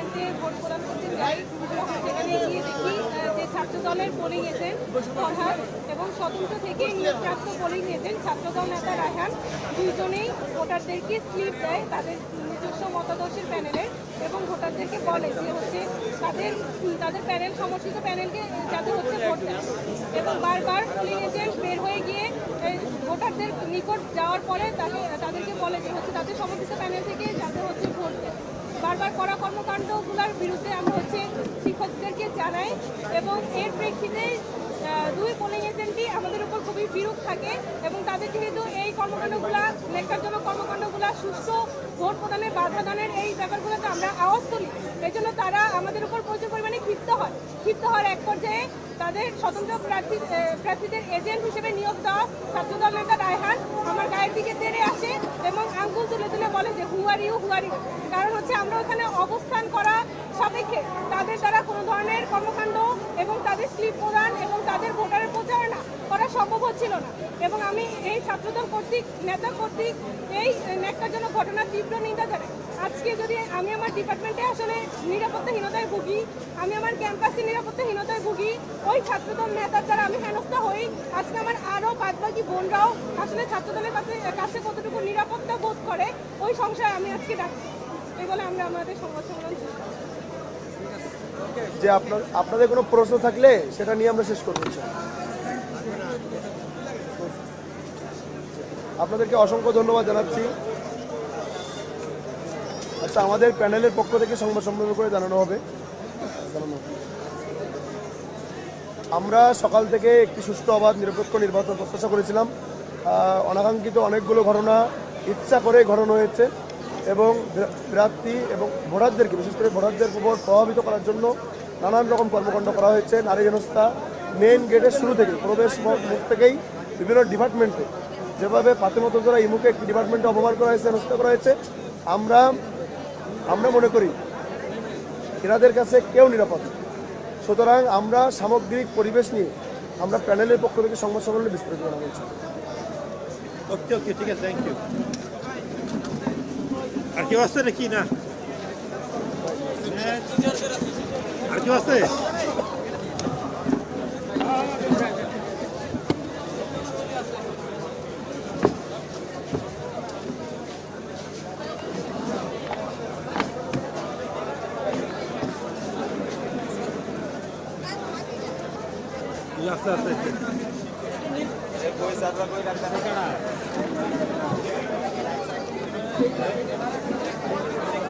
মুহূর্তে ভোট প্রদান করতে যাই, সেখানে গিয়ে দেখি যে ছাত্র দলের পোলিং এজেন্ট ফরহাদ এবং স্বতন্ত্র থেকে নিয়োগপ্রাপ্ত পোলিং এজেন্ট ছাত্রদল নেতা রায়হান দুইজনেই ভোটারদেরকে স্লিপ দেয় তাদের নিজস্ব মতাদর্শের প্যানেলের, এবং ভোটারদেরকে বলে যে হচ্ছে তাদের প্যানেল সমর্থিত প্যানেলকে যাতে হচ্ছে ভোট দেয়, এবং বারবার পোলিং এজেন্ট বের হয়ে গিয়ে ভোটারদের নিকট যাওয়ার পরে তাদেরকে বলে যে হচ্ছে তাদের সমর্থিত প্যানেল থেকে যাতে হচ্ছে ভোট দেয়। বারবার করা কর্মকাণ্ডগুলোর বিরুদ্ধে আমরা হচ্ছে শিক্ষকদেরকে জানাই, এবং এর প্রেক্ষিতে দুই পোলিং এজেন্টই আমাদের উপর খুবই বিরূপ থাকে, এবং তাদের যেহেতু এই কর্মকাণ্ডগুলা ন্যাক্কারজনক কর্মকাণ্ডগুলা সুষ্ঠু ভোট প্রদানে বাধা দানের এই ব্যাপারগুলোতে আমরা আওয়াজ তুলি, এই জন্য তারা আমাদের উপর প্রচুর পরিমাণে ক্ষিপ্ত হওয়ার এক পর্যায়ে তাদের স্বতন্ত্র প্রার্থীদের এজেন্ট হিসেবে নিয়োগ দেওয়া ছাত্রদল নেতা রায়হান আমার গায়ের দিকে তেড়ে আসে এবং আঙ্গুল তুলে তুলে বলে যে হুয়ার ইউ। কারণ হচ্ছে আমরা ওখানে অবস্থান করা সাপেক্ষে তাদের দ্বারা কোনো ধরনের কর্মকাণ্ড এবং তাদের স্লিপ প্রদান এবং তাদের ভোটারের প্রচারণা করা সম্ভব হচ্ছিল না, এবং আমি এই ছাত্রদল নেতা কর্তৃক এই ন্যাক্কারজনক ঘটনার তীব্র নিন্দা জানাই। আজকে যদি আমি আমার ডিপার্টমেন্টে আসলে নিরাপত্তাহীনতায় ভুগি, আমি আমার ক্যাম্পাসে নিরাপত্তাহীনতায় ভুগি, ওই ছাত্রদল নেতার দ্বারা আমি হেনস্থা হই, আজকে আমার আরও বাদবাকি বোনরাও আসলে ছাত্রদলের কাছে কতটুকু নিরাপত্তা বোধ করে ওই সংশয়ে আমি আজকে ডাকছি। এই বলে আমরা আমাদের সংবাদ সম্মেলন যে আপনাদের কোনো প্রশ্ন থাকলে সেটা নিয়ে আমরা শেষ করবো। আপনাদেরকে অসংখ্য ধন্যবাদ জানাচ্ছি। আচ্ছা, আমাদের প্যানেলের পক্ষ থেকে সংবাদ সম্মেলন করে জানানো হবে। আমরা সকাল থেকে একটি সুষ্ঠু অবাধ নিরপেক্ষ নির্বাচন প্রত্যাশা করেছিলাম। অনাকাঙ্ক্ষিত অনেকগুলো ঘটনা ইচ্ছা করে ঘটানো হয়েছে, এবং প্রার্থী এবং ভোটারদেরকে, বিশেষ করে ভোটারদের উপর প্রভাবিত করার জন্য নানান রকম কর্মকাণ্ড করা হয়েছে। নারী হেনস্থা মেইন গেটের শুরু থেকে, প্রবেশ মুখ থেকেই বিভিন্ন ডিপার্টমেন্টে যেভাবে ফাতেমা তোজরা ইমুকে একটি ডিপার্টমেন্টে অপমান করা হয়েছে, হেনস্থা করা হয়েছে, আমরা মনে করি এনাদের কাছে কেউ নিরাপদ। সুতরাং আমরা সামগ্রিক পরিবেশ নিয়ে আমরা প্যানেলের পক্ষ থেকে সংবাদ সম্মেলনে বিস্তারিত জানাবো। ওকে, ঠিক আছে, থ্যাংক ইউ। আর কেউ আসছে নাকি? না, আর কেউ আসছে? আস্তে আস্তে